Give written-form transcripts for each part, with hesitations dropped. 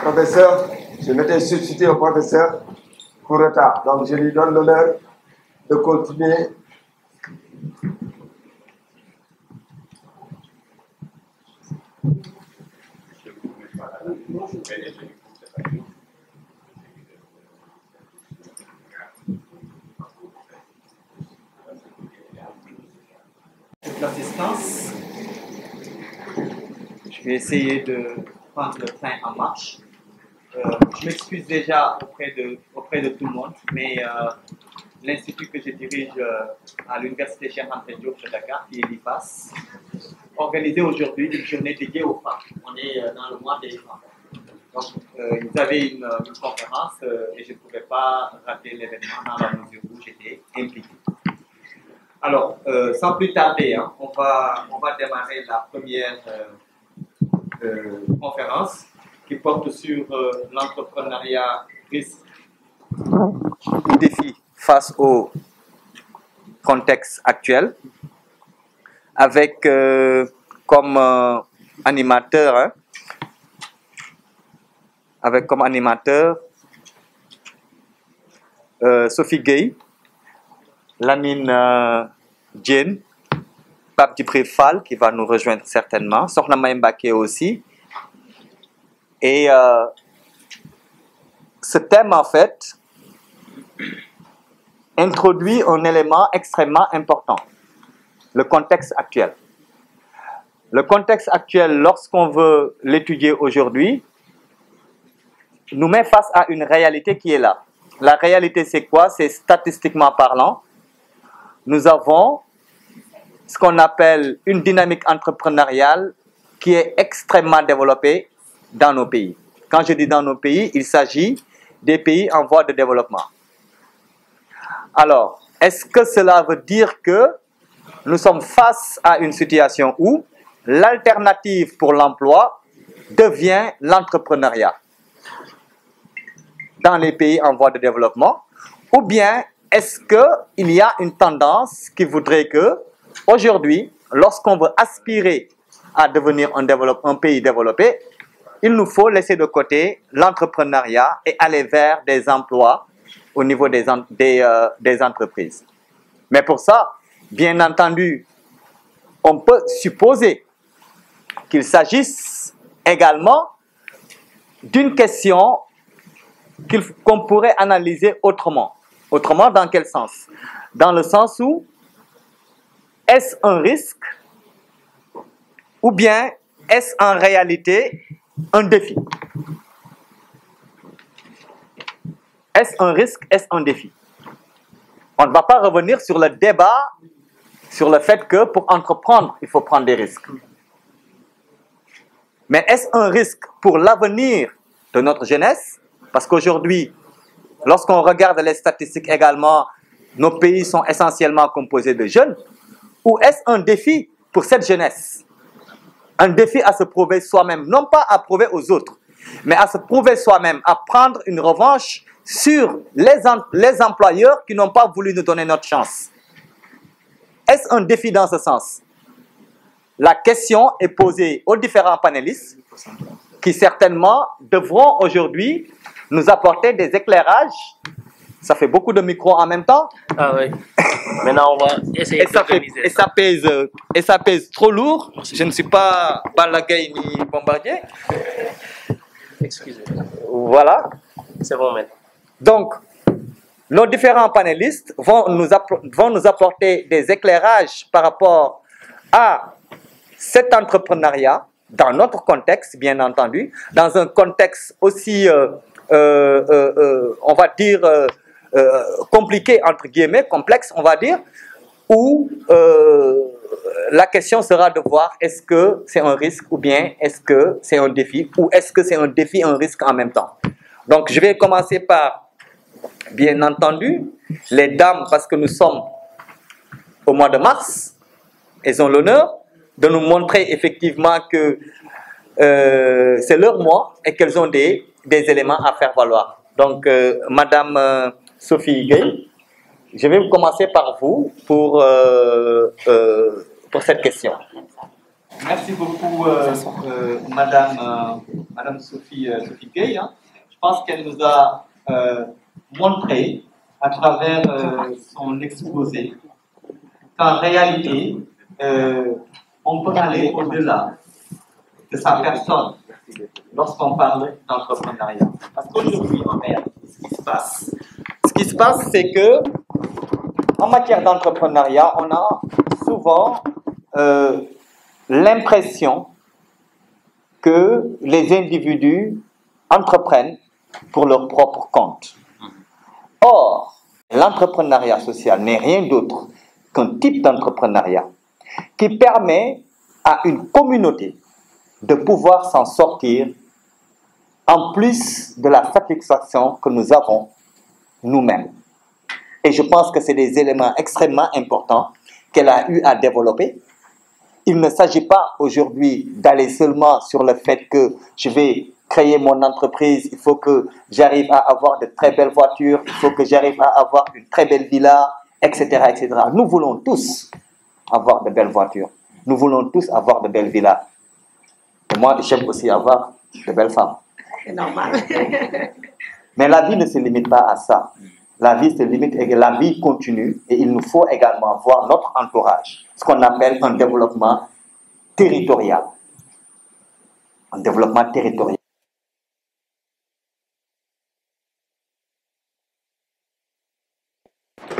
professeur, je m'étais substitué au professeur pour retard. Donc je lui donne l'honneur de continuer. L'assistance. Je vais essayer de prendre le train en marche. Je m'excuse déjà auprès de tout le monde, mais l'institut que je dirige à l'université Cheikh Anta Diop de Dakar, qui est l'IFAS, organisé aujourd'hui une journée dédiée aux femmes. On est dans le mois des femmes. Donc, ils avaient une conférence et je ne pouvais pas rater l'événement dans la mesure où j'étais impliqué. Alors, sans plus tarder, hein, on va démarrer la première conférence qui porte sur l'entrepreneuriat risque ou défi face au contexte actuel, avec comme animateur, Sophie Gueye, Lamine Diène, Pape Djibril Fall qui va nous rejoindre certainement, Sokhna May Mbacké aussi. Et ce thème, en fait, introduit un élément extrêmement important, le contexte actuel. Le contexte actuel, lorsqu'on veut l'étudier aujourd'hui, nous met face à une réalité qui est là. La réalité, c'est quoi? C'est statistiquement parlant. Nous avons ce qu'on appelle une dynamique entrepreneuriale qui est extrêmement développée dans nos pays. Quand je dis dans nos pays, il s'agit des pays en voie de développement. Alors, est-ce que cela veut dire que nous sommes face à une situation où l'alternative pour l'emploi devient l'entrepreneuriat dans les pays en voie de développement? Ou bien est-ce qu'il y a une tendance qui voudrait que, aujourd'hui, lorsqu'on veut aspirer à devenir un pays développé, il nous faut laisser de côté l'entrepreneuriat et aller vers des emplois au niveau des entreprises. Mais pour ça, bien entendu, on peut supposer qu'il s'agisse également d'une question qu'on pourrait analyser autrement. Autrement, dans quel sens? Dans le sens où, est-ce un risque ou bien est-ce en réalité un défi? Est-ce un risque? Est-ce un défi? On ne va pas revenir sur le débat sur le fait que pour entreprendre, il faut prendre des risques. Mais est-ce un risque pour l'avenir de notre jeunesse? Parce qu'aujourd'hui, lorsqu'on regarde les statistiques également, nos pays sont essentiellement composés de jeunes. Ou est-ce un défi pour cette jeunesse? Un défi à se prouver soi-même, non pas à prouver aux autres, mais à se prouver soi-même, à prendre une revanche sur les employeurs qui n'ont pas voulu nous donner notre chance. Est-ce un défi dans ce sens? La question est posée aux différents panélistes qui certainement devront aujourd'hui nous apporter des éclairages. Ça fait beaucoup de micros en même temps. Ah oui. Maintenant, on va essayer d'organiser. Et ça pèse trop lourd. Je ne suis pas Balagay ni Bombardier. Excusez. Voilà. C'est bon maintenant. Donc, nos différents panélistes vont nous apporter des éclairages par rapport à cet entrepreneuriat dans notre contexte, bien entendu, dans un contexte aussi, on va dire, compliqué, entre guillemets, complexe, on va dire, où la question sera de voir est-ce que c'est un risque ou bien est-ce que c'est un défi, ou est-ce que c'est un défi et un risque en même temps. Donc, je vais commencer par, bien entendu, les dames, parce que nous sommes au mois de mars, elles ont l'honneur de nous montrer effectivement que c'est leur mois et qu'elles ont des éléments à faire valoir. Donc, Madame Sophie Gueye, je vais commencer par vous pour cette question. Merci beaucoup, Madame Sophie Gueye. Hein. Je pense qu'elle nous a montré à travers son exposé qu'en réalité, on peut aller au-delà de sa personne lorsqu'on parle d'entrepreneuriat. Parce qu'aujourd'hui, ce qui se passe, c'est que en matière d'entrepreneuriat, on a souvent l'impression que les individus entreprennent pour leur propre compte. Or, l'entrepreneuriat social n'est rien d'autre qu'un type d'entrepreneuriat qui permet à une communauté de pouvoir s'en sortir en plus de la satisfaction que nous avons nous-mêmes. Et je pense que c'est des éléments extrêmement importants qu'elle a eu à développer. Il ne s'agit pas aujourd'hui d'aller seulement sur le fait que je vais créer mon entreprise, il faut que j'arrive à avoir de très belles voitures, il faut que j'arrive à avoir une très belle villa, etc., etc. Nous voulons tous avoir de belles voitures. Nous voulons tous avoir de belles villas. Et moi, j'aime aussi avoir de belles femmes. C'est normal. Mais la vie ne se limite pas à ça. La vie se limite et la vie continue et il nous faut également voir notre entourage, ce qu'on appelle un développement territorial. Un développement territorial.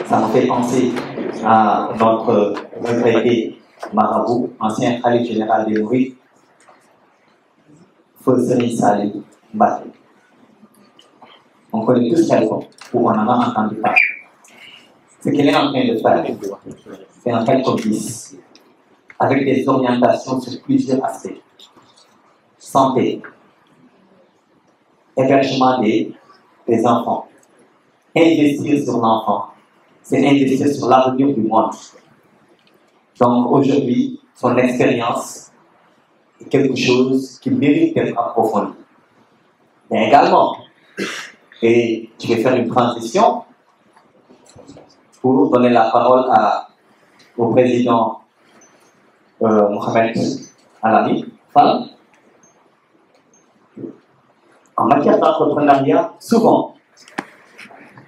Ça me fait penser à notre regretté marabout, ancien khalife général des Mourides, Feu Serigne Saliou Mbacké. On connaît tous quelqu'un où on en a entendu parler. Ce qu'il est en train de faire, c'est un fait complice, avec des orientations sur plusieurs aspects. Santé, hébergement des enfants. Investir sur l'enfant, c'est investir sur l'avenir du monde. Donc aujourd'hui, son expérience est quelque chose qui mérite d'être approfondi. Mais également, et je vais faire une transition pour donner la parole au président Mohamed Alami Fall. En matière d'entrepreneuriat, souvent,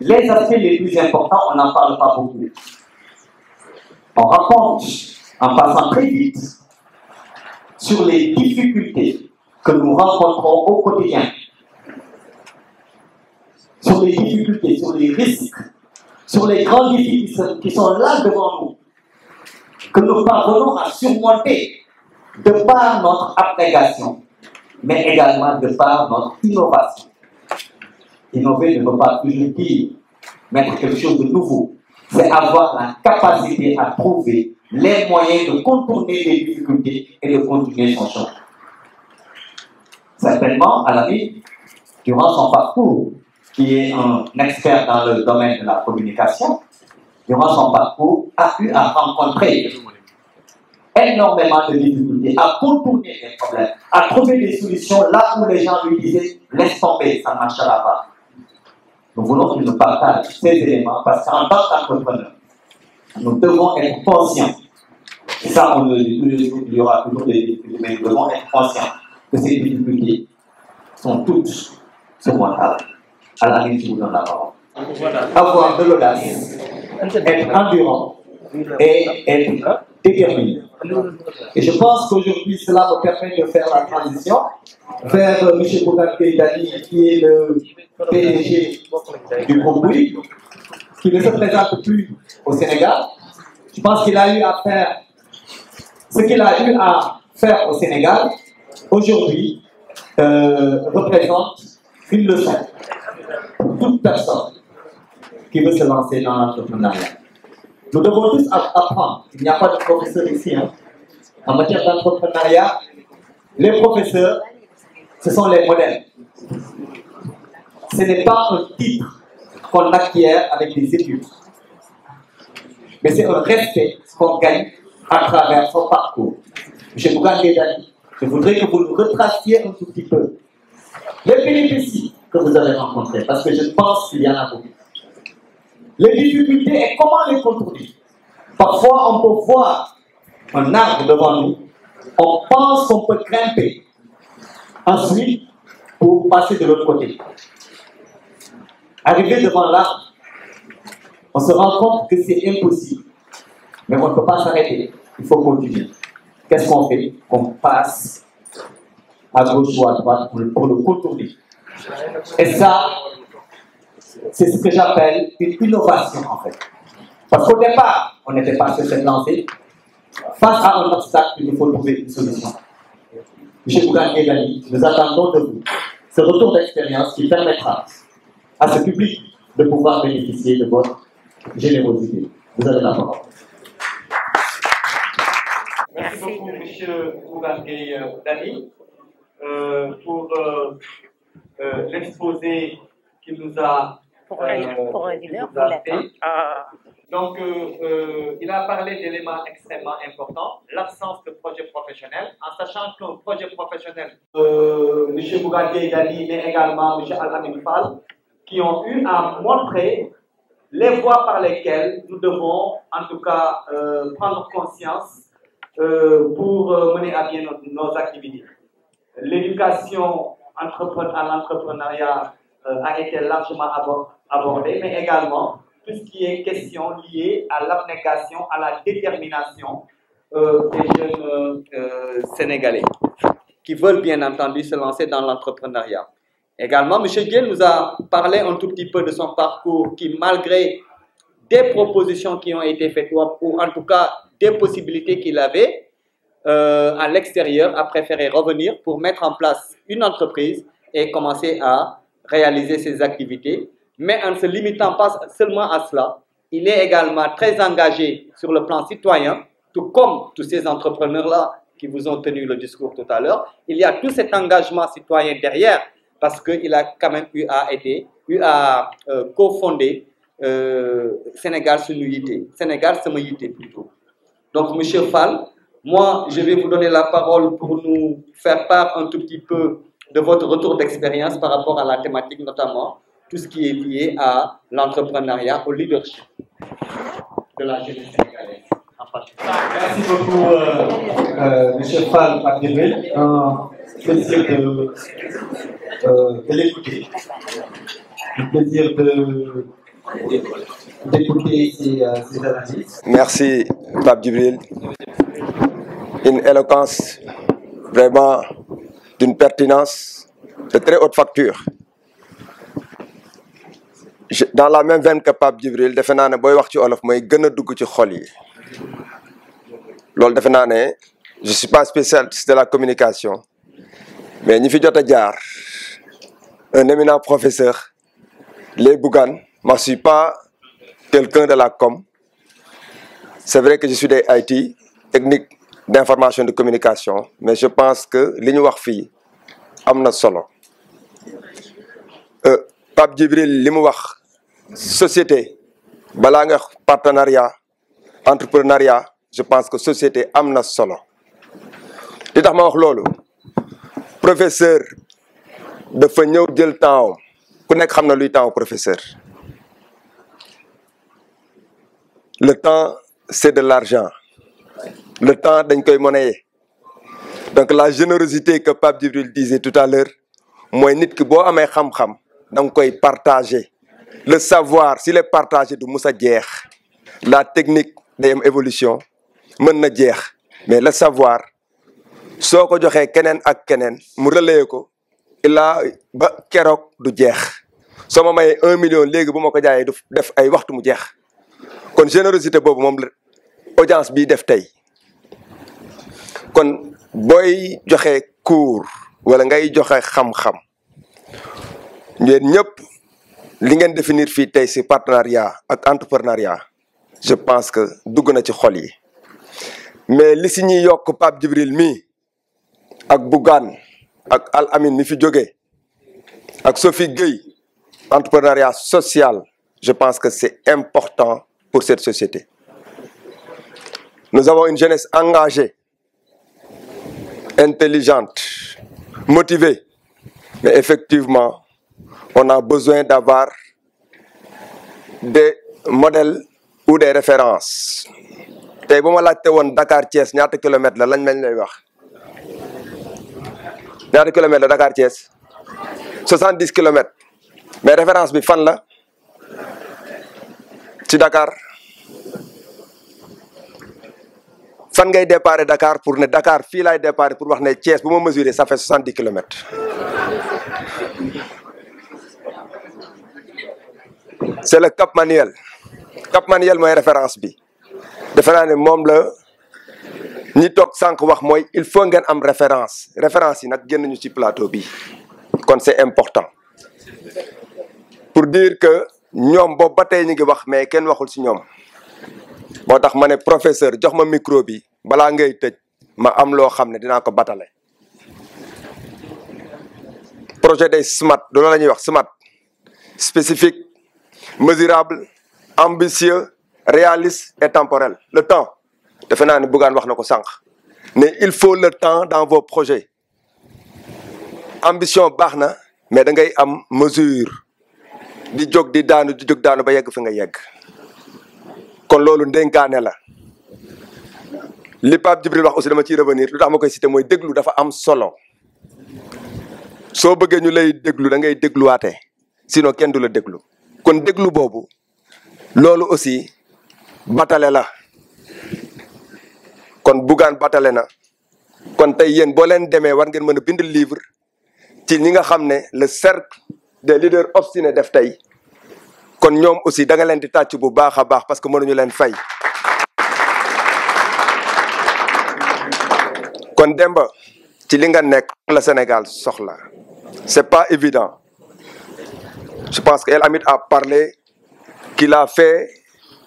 les aspects les plus importants, on n'en parle pas beaucoup. On raconte, en passant très vite, sur les difficultés que nous rencontrons au quotidien, sur les difficultés, sur les risques, sur les grandes difficultés qui sont là devant nous, que nous parvenons à surmonter de par notre abnégation, mais également de par notre innovation. Innover ne veut pas toujours dire mettre quelque chose de nouveau, c'est avoir la capacité à trouver les moyens de contourner les difficultés et de continuer son chemin. Certainement, Alami, durant son parcours, qui est un expert dans le domaine de la communication, durant son parcours, a eu à rencontrer énormément de difficultés, à contourner les problèmes, à trouver des solutions là où les gens lui disaient « laisse tomber, ça ne marchera pas ». Nous voulons qu'il nous partage ces éléments parce qu'en tant qu'entrepreneur, nous devons être conscients, et ça on le dit tous les jours, il y aura toujours des difficultés, mais nous devons être conscients que ces difficultés sont toutes surmontables. À la ligne, je vous donne la parole. Avoir de l'audace, être endurant et être déterminé. Et je pense qu'aujourd'hui, cela me permet de faire la transition vers M. Bougane Gueye Dany, qui est le PDG du groupe Bouygues, qui ne se présente plus au Sénégal. Je pense qu'il a eu à faire ce qu'il a eu à faire au Sénégal, aujourd'hui, représente une leçon pour toute personne qui veut se lancer dans l'entrepreneuriat. Nous devons tous apprendre. Il n'y a pas de professeur ici. Hein. En matière d'entrepreneuriat, les professeurs, ce sont les modèles. Ce n'est pas un titre qu'on acquiert avec des études. Mais c'est un respect qu'on gagne à travers son parcours. M. Bougane Gueye Dany, je voudrais que vous nous retraciez un tout petit peu les péripéties que vous avez rencontrées, parce que je pense qu'il y en a beaucoup. Les difficultés et comment les contourner. Parfois, on peut voir un arbre devant nous On pense qu'on peut grimper. Ensuite, pour passer de l'autre côté. Arrivé devant l'arbre, on se rend compte que c'est impossible. Mais on ne peut pas s'arrêter. Il faut continuer. Qu'est-ce qu'on fait? On passe à gauche ou à droite pour le contourner. Et ça, c'est ce que j'appelle une innovation en fait. Parce qu'au départ, on n'était pas sur cette lancée. Face à un obstacle, il nous faut trouver une solution. M. Bougane et Dany, nous attendons de vous ce retour d'expérience qui permettra à ce public de pouvoir bénéficier de votre générosité. Vous avez la parole. Merci beaucoup, M. Bougane et Dany, pour l'exposé qu'il nous a pour un leader, vous l'êtes. Donc, il a parlé d'éléments extrêmement importants, l'absence de projet professionnel, en sachant qu'un projet professionnel, M. Bougane et Dany, mais également M. Al-Amin Fall, qui ont eu à montrer les voies par lesquelles nous devons, en tout cas, prendre conscience pour mener à bien nos activités. L'éducation à l'entrepreneuriat a été largement abordée, mais également tout ce qui est question liée à l'abnégation, à la détermination des jeunes Sénégalais qui veulent bien entendu se lancer dans l'entrepreneuriat. Également, M. Diène nous a parlé un tout petit peu de son parcours qui, malgré des propositions qui ont été faites, ou en tout cas des possibilités qu'il avait à l'extérieur, a préféré revenir pour mettre en place une entreprise et commencer à réaliser ses activités. Mais en ne se limitant pas seulement à cela, il est également très engagé sur le plan citoyen, tout comme tous ces entrepreneurs-là qui vous ont tenu le discours tout à l'heure. Il y a tout cet engagement citoyen derrière, parce qu'il a quand même eu à cofonder Sénégal Sunuité, Sénégal Samayité plutôt. Donc, M. Fall, moi, je vais vous donner la parole pour nous faire part un tout petit peu de votre retour d'expérience par rapport à la thématique, notamment tout ce qui est lié à l'entrepreneuriat, au leadership de la jeunesse sénégalaise. Merci beaucoup, M. Fall Patrick. Un plaisir de l'écouter. Un plaisir d'écouter ses analyses. Merci, Pape Djibril. Une éloquence vraiment d'une pertinence de très haute facture. Dans la même veine que Pape Djibril, defe naa ne booy wax ci olof mooy gën a dugg ci xol yi. Loolu defe naa ne je suis pas spécialiste de la communication, mais ñi fi jot a jaar un éminent professeur, les Bougane, moi je suis pas quelqu'un de la com. C'est vrai que je suis des IT, technique d'information de communication, mais je pense que li ñu wax fii am na solo. Pape Djibril li mu wax société balaa nga partenariat entrepreneuriat, je pense que société am na solo. li tax ma wax loolu professeur dafa ñëw jël temps ku nekk xam na luy temps professeur. Le temps c'est de l'argent. Le temps dañ koy monnayer. Donc la générosité que Pape Djibril disait tout à l'heure mooy nit ki boo amee xam-xam da nga koy partager. Le savoir s'il est partagé du mus a jeex. La technique day am évolution mën na jeex, mais le savoir soo ko joxee keneen ak keneen mu relayer ko illa ba keroog du jeex. soo ma mayee 1 million léegi bu ma ko jaayee du def ay waxtu mu jeex. kon générosité boobu moom la audience bi def tey. kon booy joxe cours wala ngay joxe xam-xam ngeen ñëpp li ngeen définir fii tey ci partenariat ak entrepreneuriat, je pense que dugg na ci xol yi. mais li si ñuy yokk Pape Djibril mi ak Bougane ak Al Amin mi fi jógee ak Sophie Gueye, entrepreneuriat social, je pense que c'est important pour cette société. Nous avons une jeunesse engagée, intelligente, motivée, mais effectivement, on a besoin d'avoir des modèles ou des références. tey bu ma laajte woon Dakar Thiès ñaata kilomètres la lañ lay wax ñaata kilomètres la Dakar Thiès 70 kilomètres mais référence bi fan la ci Dakar fan ngay déparé Dakar pour ne Dakar fii laay déparé pour wax ne Thiès bu ma mesuré ça fait 70 kilomètres c'est le Cap Manuel mooy référence bi defe naa ne moom la ñi toog sànq wax mooy il faut ngeen am référence yi nag génn ñu ci plateau bi kon c'est important pour dire que ñoom boobu ba tey ñu ngi wax mais kenn waxul ci ñoom moo tax ma ne professeur jox ma micro bi balaa ngay tëj ma am loo xam ne dinaa ko batale projet des SMART loolu la ñuy wax SMART spécifique mesurable ambitieux réaliste et temporel le temps defe naa ne Bougane wax na ko sànq ne il faut le temps dans vos projets ambition baax na mais da ngay am mesure di jóg daanu ba yegg fi nga yegg kon loolu ndénkaane la li Pape Djibril wax aussi dama ciy revenir lu tax ma koy citer mooy déglu dafa am solo soo bëggee ñu lay déglu da ngay dégluwaate sinon kenn du la déglu kon déglu boobu loolu aussi batale la kon Bougane batale na kon tey yéen boo leen demee war ngeen mën a bind livre ci ñi nga xam ne le cercle des leaders obstinés def tey kon ñoom aussi da nga leen di tàcc bu baax a baax parce que mënuñu leen fay. kon Demba ci li nga nekk la Sénégal soxla c'est pas évident je pense que El Hamid a parlé qu'il a fait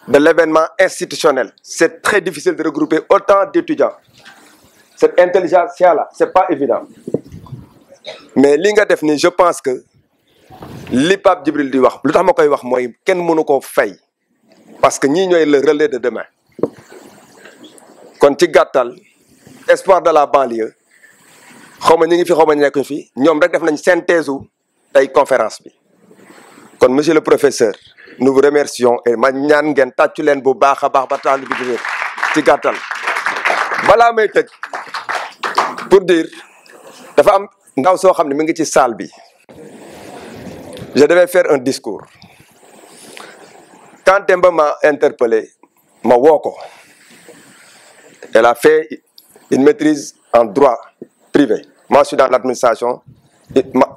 de l'événement institutionnel c'est très difficile de regrouper autant d'étudiants cette intelligentsia-là c'est pas évident mais li nga def ni je pense que li Pape Djibril di wax lu tax ma koy wax mooy kenn mënu koo fay parce que ñii ñooy le relais de demain kon ci gàttal espoir de la banlieue xaw ma ñi ngi fi xaw ma ñu nekkuñ fi ñoom rek def nañ synthèse u tey conférence bi kon monsieur le professeur nous vous remercions et ma ñaan ngeen tàccu leen bu baax a baax ba taal bi di wér ci gàttal balaa may tëj pour dire dafa am ndaw soo xam ne mi ngi ci salle bi je devais faire un discours quand Demba m'a interpellé ma woo ko elle a fait une maîtrise en droit privé moi je suis dans l'administration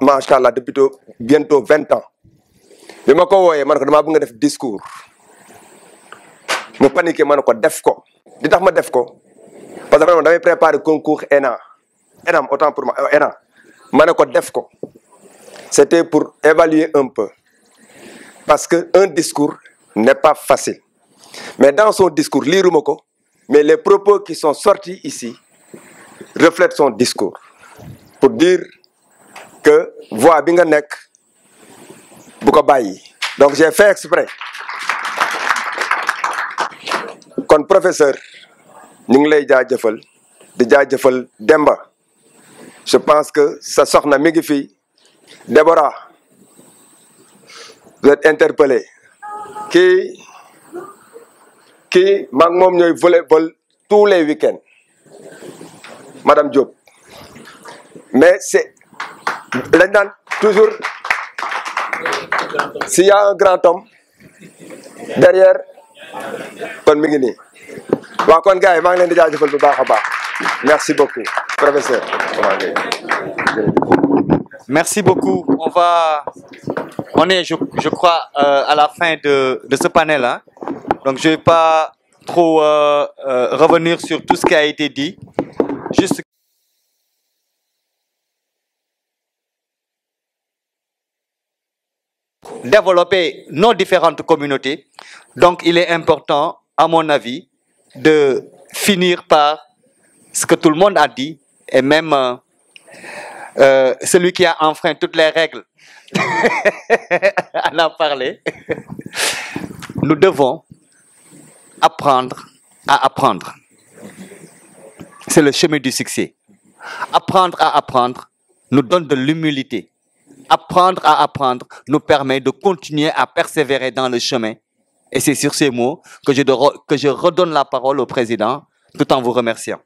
machallah depuis bientôt 20 ans bi ma ko wooyee man ko damaa bëgg nga def discours mu paniqué ma ne ko def ko li tax ma def ko parce que vraiment damay préparer concours ENAM autant pour moi ENA ma ne ko def ko c'était pour évaluer un peu parce que un discours n'est pas facile mais dans son discours liiruma ko mais les propos qui sont sortis ici reflètent son discours pour dire que voix bi nga nekk bu ko bàyyi donc j'ai fait exprès kon professeur ñu ngi lay jaajëfal di jaajëfal Demba je pense que sa soxna mi ngi fi Déborah vous êtes interpellé kii maag moom ñooy volleyball tous les week-ends madame Diop mais c'est lañ naan toujours s'il y a un grand homme derrière kon mi ngi nii waaw kon gars yi maa ngi leen di jaajëfal bu baax a baax merci beaucoup professeur. Merci beaucoup. On est, je crois, à la fin de ce panel, hein. Donc je vais pas trop revenir sur tout ce qui a été dit. Juste développer nos différentes communautés. Donc il est important, à mon avis, de finir par ce que tout le monde a dit et même celui qui a enfreint toutes les règles en a parlé. Nous devons apprendre à apprendre. C'est le chemin du succès. Apprendre à apprendre nous donne de l'humilité. Apprendre à apprendre nous permet de continuer à persévérer dans le chemin. Et c'est sur ces mots que je redonne la parole au président, tout en vous remerciant.